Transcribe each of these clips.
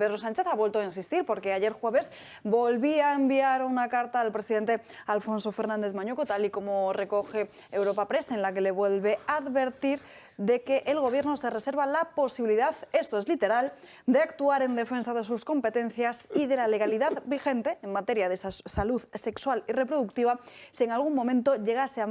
Pedro Sánchez ha vuelto a insistir porque ayer jueves volvía a enviar una carta al presidente Alfonso Fernández Mañuco, tal y como recoge Europa Press, en la que le vuelve a advertir de que el Gobierno se reserva la posibilidad, esto es literal, de actuar en defensa de sus competencias y de la legalidad vigente en materia de salud sexual y reproductiva si en algún momento llegase a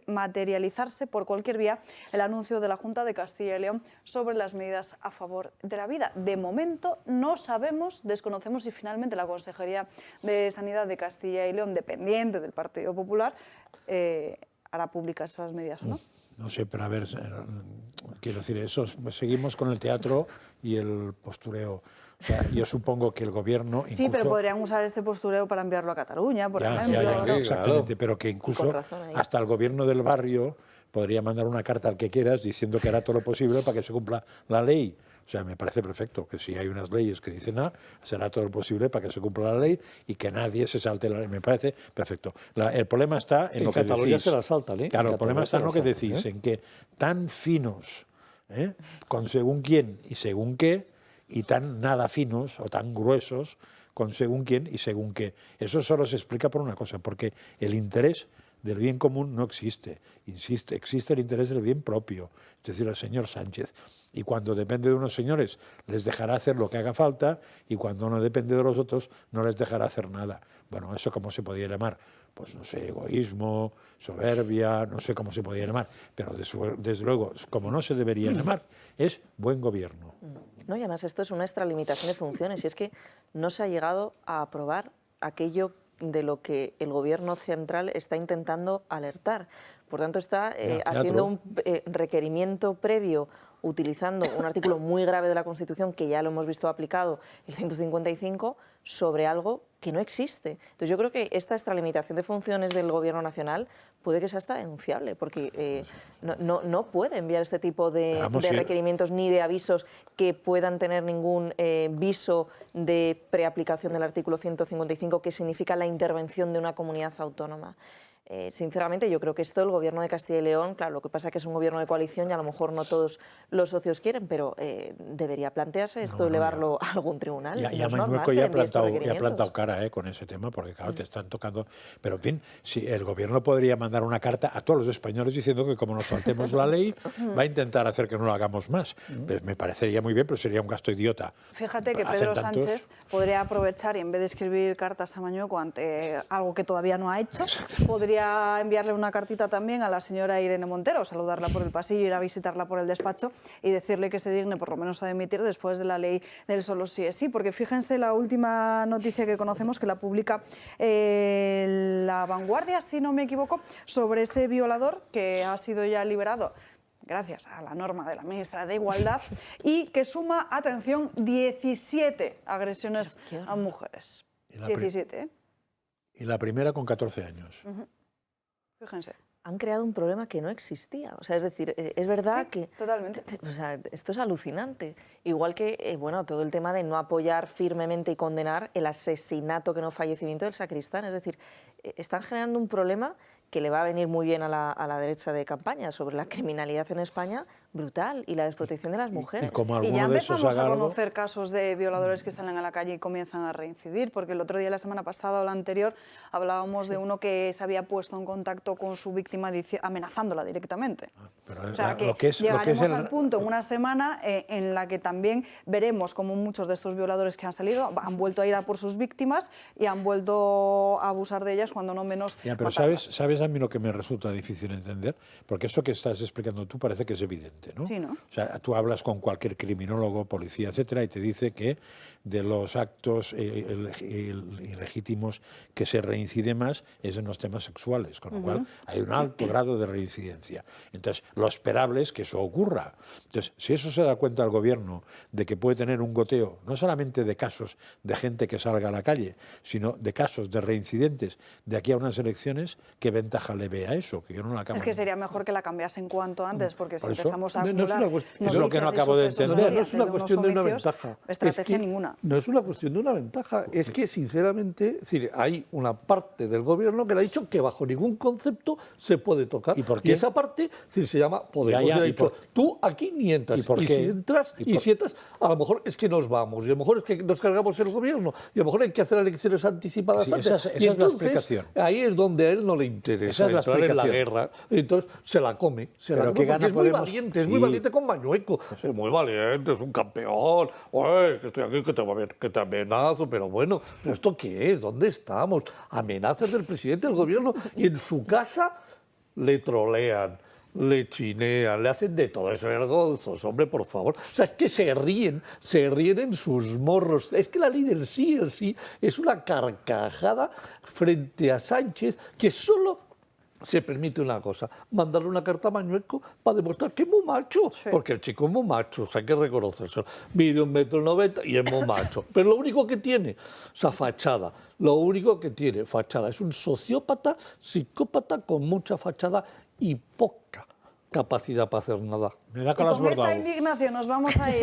materializarse por cualquier vía el anuncio de la Junta de Castilla y León sobre las medidas a favor de la vida. De momento no sabemos, desconocemos si finalmente la Consejería de Sanidad de Castilla y León, dependiente del Partido Popular, hará públicas esas medidas o no. No sé, pero a ver, quiero decir, eso, seguimos con el teatro y el postureo. O sea, yo supongo que el Gobierno... Sí, pero podrían usar este postureo para enviarlo a Cataluña, por ejemplo. Exactamente, claro. Pero que incluso hasta el Gobierno del barrio podría mandar una carta al que quieras diciendo que hará todo lo posible para que se cumpla la ley. O sea, me parece perfecto que si hay unas leyes que dicen A, será todo lo posible para que se cumpla la ley y que nadie se salte la ley. Me parece perfecto. El problema está en lo que decís. Cataluña se la saltan, ¿eh? Claro, el problema está en lo que decís, en que tan finos, con según quién y según qué, y tan nada finos o tan gruesos con según quién y según qué. Eso solo se explica por una cosa, porque el interés del bien común no existe. Existe el interés del bien propio, es decir, el señor Sánchez. Y cuando depende de unos señores, les dejará hacer lo que haga falta, y cuando no depende de los otros, no les dejará hacer nada. Bueno, ¿eso cómo se podría llamar? Pues no sé, egoísmo, soberbia, no sé cómo se podría llamar, pero desde luego, como no se debería llamar, es buen gobierno. No, y además esto es una extralimitación de funciones, y es que no se ha llegado a aprobar aquello de lo que el Gobierno central está intentando alertar. Por tanto, está haciendo un requerimiento previo utilizando un artículo muy grave de la Constitución, que ya lo hemos visto aplicado, el 155, sobre algo que no existe. Entonces yo creo que esta extralimitación de funciones del Gobierno nacional puede que sea hasta denunciable, porque no puede enviar este tipo de requerimientos ni de avisos que puedan tener ningún viso de preaplicación del artículo 155, que significa la intervención de una comunidad autónoma. Sinceramente, yo creo que esto el Gobierno de Castilla y León, claro, lo que pasa es que es un gobierno de coalición y a lo mejor no todos los socios quieren, pero debería plantearse esto, elevarlo a algún tribunal. Ya Mañueco ya ha plantado cara con ese tema, porque claro, te están tocando... Pero en fin, si el Gobierno podría mandar una carta a todos los españoles diciendo que como nos saltemos la ley, va a intentar hacer que no lo hagamos más. Pues me parecería muy bien, pero sería un gasto idiota. Fíjate que Pedro Sánchez podría aprovechar y en vez de escribir cartas a Mañueco ante algo que todavía no ha hecho, podría enviarle una cartita también a la señora Irene Montero, saludarla por el pasillo, ir a visitarla por el despacho y decirle que se digne por lo menos a dimitir después de la ley del solo sí es sí, porque fíjense la última noticia que conocemos, que la publica La Vanguardia, si no me equivoco, sobre ese violador que ha sido ya liberado gracias a la norma de la ministra de Igualdad y que suma, atención, 17 agresiones a mujeres. 17, ¿eh? Y la primera con 14 años. Fíjense. Han creado un problema que no existía. O sea, es decir, es verdad que... Totalmente. O sea, esto es alucinante. Igual que, bueno, todo el tema de no apoyar firmemente y condenar el asesinato, que no fallecimiento del sacristán. Es decir, están generando un problema que le va a venir muy bien a la derecha de campaña sobre la criminalidad en España, brutal, y la desprotección de las mujeres. Y ya empezamos a conocer casos de violadores que salen a la calle y comienzan a reincidir, porque el otro día, la semana pasada o la anterior, hablábamos de uno que se había puesto en contacto con su víctima amenazándola directamente. Pero o sea, que llegaremos al punto en una semana en la que también veremos como muchos de estos violadores que han salido han vuelto a ir a por sus víctimas y han vuelto a abusar de ellas cuando no menos... Ya, pero ¿sabes a mí lo que me resulta difícil entender? Porque eso que estás explicando tú parece que es evidente, ¿no? Sí, ¿no? O sea, tú hablas con cualquier criminólogo, policía, etcétera, y te dice que de los actos ilegítimos que se reincide más es en los temas sexuales, con lo cual hay un alto grado de reincidencia. Entonces, lo esperable es que eso ocurra. Entonces, si eso se da cuenta el Gobierno de que puede tener un goteo, no solamente de casos de gente que salga a la calle, sino de casos de reincidentes de aquí a unas elecciones, ¿qué ventaja le ve a eso? Que yo no la acabo. Es que sería mejor que la cambiasen cuanto antes, porque si empezamos vamos a No, no es acumular una cuestión- es lo que no noticias y acabo de sucesos entender. así No es una antes de unos cuestión de una comicios, ventaja. Estrategia Es que ninguna. No es una cuestión de una ventaja. Es que, sinceramente, es decir, hay una parte del gobierno que le ha dicho que bajo ningún concepto se puede tocar. ¿Y por qué? esa parte, es decir, se llama Podemos. Ya, Y le ha ¿y dicho, por- tú aquí ni entras. ¿Y por si qué? entras, ¿Y por- si entras, a lo mejor es que nos vamos. Y a lo mejor es que nos cargamos el gobierno. Y a lo mejor hay que hacer elecciones anticipadas Sí, antes. esa es Y la entonces, explicación. ahí es donde a él no le interesa Esa es la entrar en la explicación. guerra. Entonces se la come. Se la Pero come ¿qué porque gana es muy Podemos? valiente, es muy Sí. valiente con Mañueco. Es muy valiente, es un campeón. Oye, que estoy aquí, que te amenazo. Pero bueno, ¿pero esto qué es? ¿Dónde estamos? Amenazas del presidente del gobierno y en su casa le trolean, le chinean, le hacen de todo. Es vergonzoso, hombre, por favor. O sea, es que se ríen en sus morros. Es que la ley del sí, el sí, es una carcajada frente a Sánchez que solo se permite una cosa, mandarle una carta a Mañueco para demostrar que es muy macho, porque el chico es muy macho, o sea, hay que reconocérselo. Mide 1,90 m y es muy macho, pero lo único que tiene, o sea, fachada, lo único que tiene, fachada, es un sociópata, psicópata con mucha fachada y poca capacidad para hacer nada. Me da Y con las con esta bordados. indignación nos vamos a ir